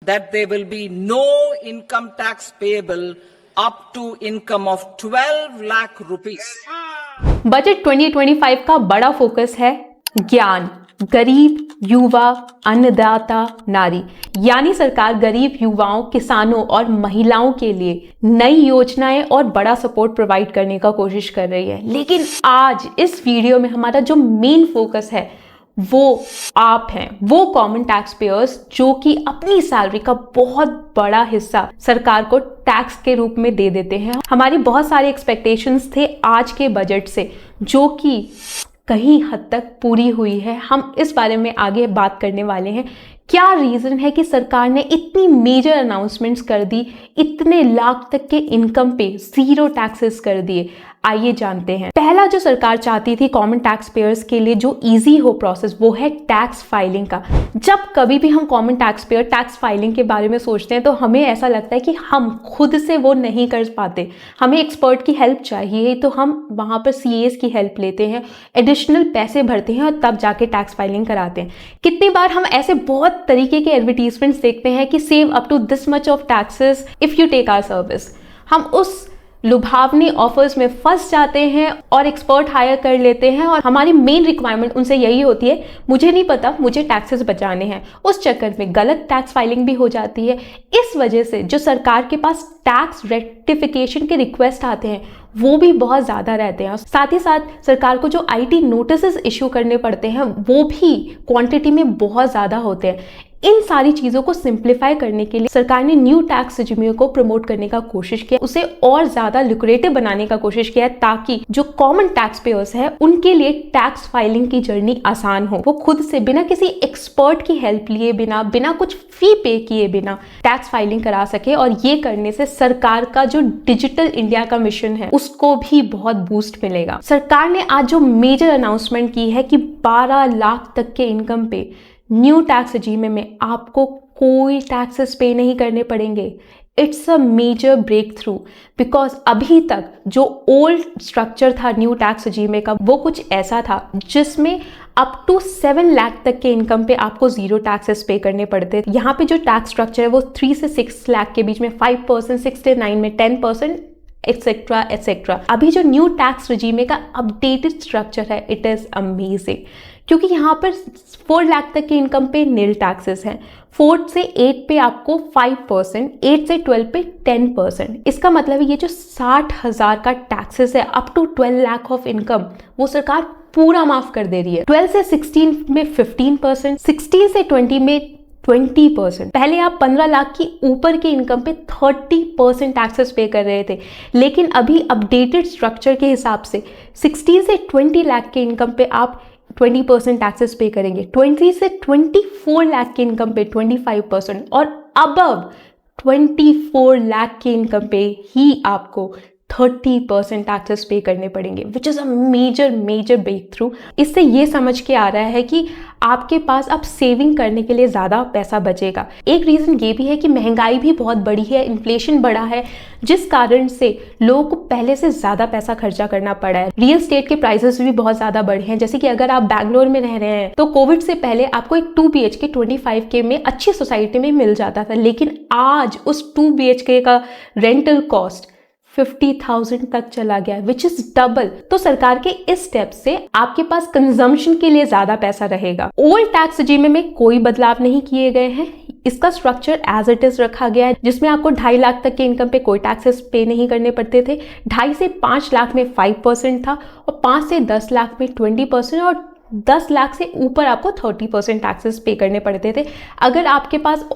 that there will be no income tax payable up to income of 12 lakh rupees. Budget 2025 का बड़ा focus है ज्ञान, गरीब, युवा, अन्नदाता, नारी। यानी सरकार गरीब युवाओं, किसानों और महिलाओं के लिए नई योजनाएं और बड़ा सपोर्ट प्रोवाइड करने का कोशिश कर रही है। लेकिन आज इस वीडियो में हमारा जो मेन फोकस है वो आप हैं, वो कॉमन टैक्स पेयर्स जो कि अपनी सैलरी का बहुत बड़ा हिस्सा सरकार को टैक्स के रूप में दे देते हैं। हमारी बहुत सारे एक्सपेक्टेशंस थे आज के बजट से जो कि कहीं हद तक पूरी हुई है। हम इस बारे में आगे बात करने वाले हैं। क्या रीज़न है कि सरकार ने इतनी मेजर अनाउंसमेंट्स कर दी, इतने लाख तक के इनकम पे जीरो टैक्सेस कर दिए। आइए जानते हैं। पहला जो सरकार चाहती थी कॉमन टैक्स पेयर्स के लिए जो इजी हो प्रोसेस, वो है टैक्स फाइलिंग का। जब कभी भी हम common tax payer tax filing के बारे में सोचते हैं तो हमें ऐसा लगता है कि हम खुद से वो नहीं कर पाते, हमें एक्सपर्ट की हेल्प चाहिए, तो हम वहाँ पर CAs की हेल्प लेते हैं, एडिशनल पैसे भरते हैं और तब जाके टैक्स फाइलिंग कराते हैं। कितनी बार हम ऐसे बहुत तरीके के एडवर्टीजमेंट्स देखते हैं कि save up to this much of taxes if you take our service. हम उस लुभावनी ऑफर्स में फंस जाते हैं और एक्सपर्ट हायर कर लेते हैं और हमारी मेन रिक्वायरमेंट उनसे यही होती है, मुझे नहीं पता, मुझे टैक्सेस बचाने हैं। उस चक्कर में गलत टैक्स फाइलिंग भी हो जाती है। इस वजह से जो सरकार के पास टैक्स रेक्टिफिकेशन के रिक्वेस्ट आते हैं वो भी बहुत ज़्यादा रहते हैं। साथ ही साथ सरकार को जो IT नोटिस इशू करने पड़ते हैं वो भी क्वांटिटी में बहुत ज़्यादा होते हैं। इन सारी चीज़ों को सिंप्लीफाई करने के लिए सरकार ने न्यू टैक्स रेजिम को प्रमोट करने का कोशिश किया, उसे और ज़्यादा लुक्रेटिव बनाने का कोशिश किया ताकि जो कॉमन टैक्स पेयर्स है उनके लिए टैक्स फाइलिंग की जर्नी आसान हो। वो खुद से बिना किसी एक्सपर्ट की हेल्प लिए, बिना कुछ फी पे किए बिना टैक्स फाइलिंग करा सके। और ये करने से सरकार का जो डिजिटल इंडिया का मिशन है उसको भी बहुत बूस्ट मिलेगा। सरकार ने आज जो मेजर अनाउंसमेंट की है कि 12 लाख तक के इनकम पे न्यू टैक्स रेजिम में आपको कोई टैक्सेस पे नहीं करने पड़ेंगे। It's a major breakthrough because अभी तक जो ओल्ड स्ट्रक्चर था न्यू टैक्स रेजिम का वो कुछ ऐसा था जिसमें अप टू 7 लाख तक के इनकम पे आपको जीरो टैक्सेस पे करने पड़ते थे। यहाँ पे जो टैक्स स्ट्रक्चर है वो 3 से 6 लाख के बीच में 5%, 6 से 9 में 10%, एक्सेट्रा एक्सेट्रा। अभी जो न्यू टैक्स रेजिम का अपडेटेड स्ट्रक्चर है इट इज़ अमेजिंग क्योंकि यहाँ पर 4 लाख तक के इनकम पे नील टैक्सेस हैं, 4 से 8 पे आपको 5%, 8 से 12 पे 10%। इसका मतलब है ये जो 60,000 का टैक्सेस है up to 12 lakh of income वो सरकार पूरा माफ कर दे रही है। 12 से 16 में 15%, 16 से 20 में 20%। पहले आप 15 लाख की ऊपर के इनकम पे 30% टैक्सेस पे कर रहे थे, लेकिन अभी अपडेटेड स्ट्रक्चर के हिसाब से 16 से 20 लाख के इनकम पे आप 20% टैक्सेस पे करेंगे, 20 से 24 लाख के इनकम पे 25% और अबव 24 लाख के इनकम पे ही आपको 30% टैक्सेस पे करने पड़ेंगे, which is a major breakthrough. इससे ये समझ के आ रहा है कि आपके पास अब सेविंग करने के लिए ज़्यादा पैसा बचेगा। एक रीज़न ये भी है कि महंगाई भी बहुत बढ़ी है, इन्फ्लेशन बढ़ा है, जिस कारण से लोगों को पहले से ज़्यादा पैसा खर्चा करना पड़ा है। रियल स्टेट के प्राइसेस भी बहुत ज़्यादा बढ़े हैं। जैसे कि अगर आप बैंगलोर में रह रहे हैं तो कोविड से पहले आपको एक 2 BHK 25K में अच्छी सोसाइटी में मिल जाता था, लेकिन आज उस 2 BHK का रेंटल कॉस्ट 50,000 तक चला गया, विच इज डबल। तो सरकार के इस स्टेप से आपके पास कंजम्पशन के लिए ज्यादा पैसा रहेगा। ओल्ड टैक्स रेजिम में कोई बदलाव नहीं किए गए हैं, इसका स्ट्रक्चर एज इट इज रखा गया है, जिसमें आपको 2.5 लाख तक के इनकम पे कोई टैक्सेस पे नहीं करने पड़ते थे। 2.5 से 5 लाख में 5% था और 5 से 10 लाख में 20% और 10 लाख से ऊपर आपको 30% टैक्सेस पे करने पड़ते थे। अगर आपके पास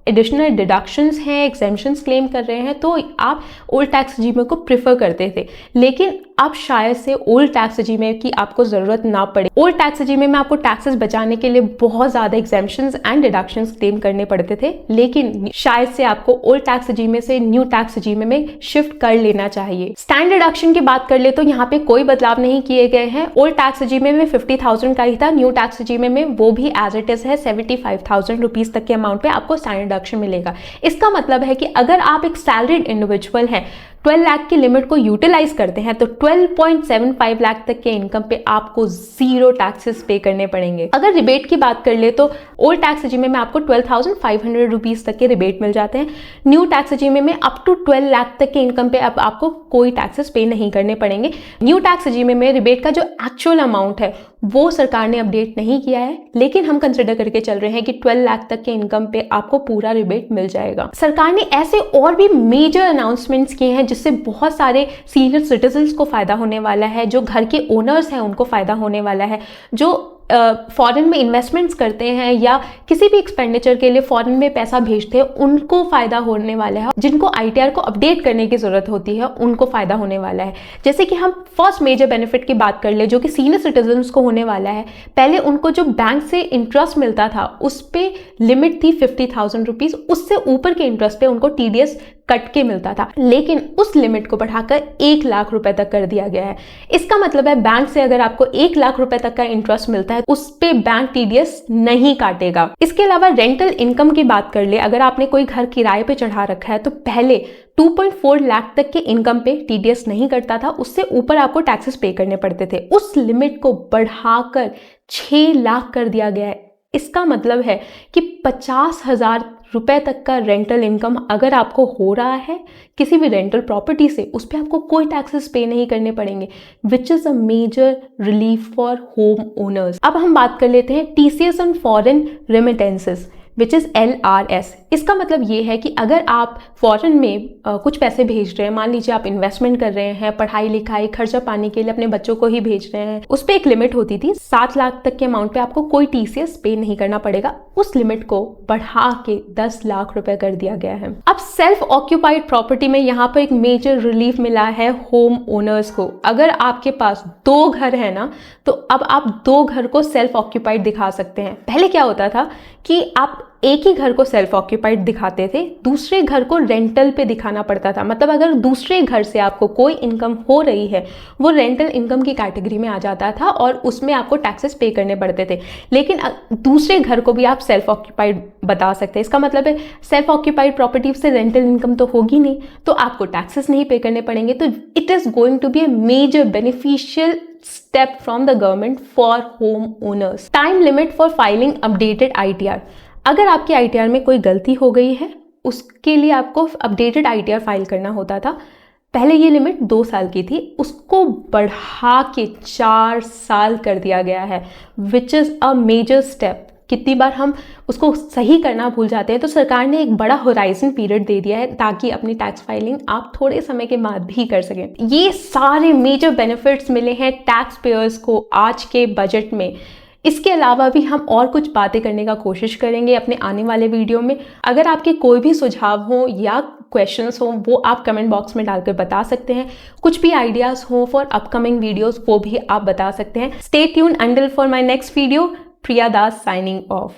एडिशनल डिडक्शंस हैं, एग्जेम्पशंस क्लेम कर रहे हैं तो आप ओल्ड टैक्स रेजिम को प्रिफर करते थे, लेकिन अब शायद से ओल्ड टैक्स रेजिम की आपको ज़रूरत ना पड़े। ओल्ड टैक्स रेजिम में आपको टैक्सेस बचाने के लिए बहुत ज़्यादा एग्जेम्पशंस एंड डिडक्शंस क्लेम करने पड़ते थे, लेकिन शायद से आपको ओल्ड टैक्स रेजिम से न्यू टैक्स रेजिम में शिफ्ट कर लेना चाहिए। स्टैंड डिडक्शन की बात कर ले तो यहाँ पे कोई बदलाव नहीं किए गए हैं। ओल्ड टैक्स रेजिम में 50,000 का ही था, न्यू टैक्स रेजिम में वो भी एज इट इज है 75,000 रुपीज़ तक के अमाउंट पे आपको स्टैंड डिडक्शन मिलेगा। इसका मतलब है कि अगर आप एक सैलरीड इंडिविजुअल हैं 12 लाख की लिमिट को यूटिलाइज करते हैं तो 12.75 लाख तक के इनकम पे आपको जीरो टैक्सेस पे करने पड़ेंगे। अगर रिबेट की बात कर ले तो ओल्ड टैक्स रेजिम में आपको 12,500 रुपीज तक के रिबेट मिल जाते हैं। न्यू टैक्स रेजिम में अप टू 12 लाख तक के इनकम पे अब आपको कोई टैक्सेस पे नहीं करने पड़ेंगे। न्यू टैक्स रेजिम में रिबेट का जो एक्चुअल अमाउंट है वो सरकार ने अपडेट नहीं किया है, लेकिन हम कंसिडर करके चल रहे हैं कि 12 लाख तक के इनकम पे आपको पूरा रिबेट मिल जाएगा। सरकार ने ऐसे और भी मेजर अनाउंसमेंट्स किए हैं जिससे बहुत सारे सीनियर सिटीजन्स को फायदा होने वाला है, जो घर के ओनर्स हैं उनको फायदा होने वाला है, जो फॉरेन में इन्वेस्टमेंट्स करते हैं या किसी भी एक्सपेंडिचर के लिए फॉरेन में पैसा भेजते हैं उनको फायदा होने वाला है, जिनको ITR को अपडेट करने की जरूरत होती है उनको फायदा होने वाला है। जैसे कि हम फर्स्ट मेजर बेनिफिट की बात कर ले जो कि सीनियर सिटीजन्स को होने वाला है। पहले उनको जो बैंक से इंटरेस्ट मिलता था उस पे लिमिट थी 50,000 रुपीज, उससे ऊपर के इंटरेस्ट पे उनको TDS कट के मिलता था, लेकिन उस लिमिट को बढ़ाकर 1 लाख रुपए तक कर दिया गया है। इसका मतलब है बैंक से अगर आपको 1 लाख रुपए तक का इंटरेस्ट मिलता है उस पे बैंक TDS नहीं काटेगा। इसके अलावा रेंटल इनकम की बात कर ले, अगर आपने कोई घर किराए पे चढ़ा रखा है तो पहले 2.4 लाख तक के इनकम पे TDS नहीं कटता था, उससे ऊपर आपको टैक्सेस पे करने पड़ते थे। उस लिमिट को बढ़ाकर 6 लाख कर दिया गया है। इसका मतलब है कि 50,000 रुपए तक का रेंटल इनकम अगर आपको हो रहा है किसी भी रेंटल प्रॉपर्टी से, उस पर आपको कोई टैक्सेस पे नहीं करने पड़ेंगे, which is a major relief for home owners. अब हम बात कर लेते हैं TCS on foreign remittances which is LRS। इसका मतलब ये है कि अगर आप फॉरेन में कुछ पैसे भेज रहे हैं, मान लीजिए आप इन्वेस्टमेंट कर रहे हैं, पढ़ाई लिखाई खर्चा पानी के लिए अपने बच्चों को ही भेज रहे हैं, उस पर एक लिमिट होती थी 7 लाख तक के अमाउंट पे आपको कोई TCS पे नहीं करना पड़ेगा। उस लिमिट को बढ़ा के 10 लाख रुपए कर दिया गया है। अब सेल्फ ऑक्यूपाइड प्रॉपर्टी में यहाँ पर एक मेजर रिलीफ मिला है होम ओनर्स को। अगर आपके पास 2 घर है ना, तो अब आप 2 घर को सेल्फ ऑक्यूपाइड दिखा सकते हैं। पहले क्या होता था कि आप एक ही घर को सेल्फ ऑक्यूपाइड दिखाते थे, दूसरे घर को रेंटल पे दिखाना पड़ता था। मतलब अगर दूसरे घर से आपको कोई इनकम हो रही है वो रेंटल इनकम की कैटेगरी में आ जाता था और उसमें आपको टैक्सेस पे करने पड़ते थे। लेकिन दूसरे घर को भी आप सेल्फ ऑक्यूपाइड बता सकते हैं। इसका मतलब है सेल्फ ऑक्यूपाइड प्रॉपर्टी से रेंटल इनकम तो होगी नहीं, तो आपको टैक्सेस नहीं पे करने पड़ेंगे। तो it is going to be a major beneficial step from the government for home owners. Time limit for filing updated ITR. अगर आपके ITR में कोई गलती हो गई है उसके लिए आपको अपडेटेड ITR फाइल करना होता था। पहले ये लिमिट 2 साल की थी, उसको बढ़ा के 4 साल कर दिया गया है, which is a major step. कितनी बार हम उसको सही करना भूल जाते हैं, तो सरकार ने एक बड़ा होराइजन पीरियड दे दिया है ताकि अपनी टैक्स फाइलिंग आप थोड़े समय के बाद भी कर सकें। ये सारे मेजर बेनिफिट्स मिले हैं टैक्स पेयर्स को आज के बजट में। इसके अलावा भी हम और कुछ बातें करने का कोशिश करेंगे अपने आने वाले वीडियो में। अगर आपके कोई भी सुझाव हो या क्वेश्चंस हो वो आप कमेंट बॉक्स में डालकर बता सकते हैं। कुछ भी आइडियाज हो फॉर अपकमिंग वीडियोस वो भी आप बता सकते हैं। Stay tune until for my next video. Priya Das signing off.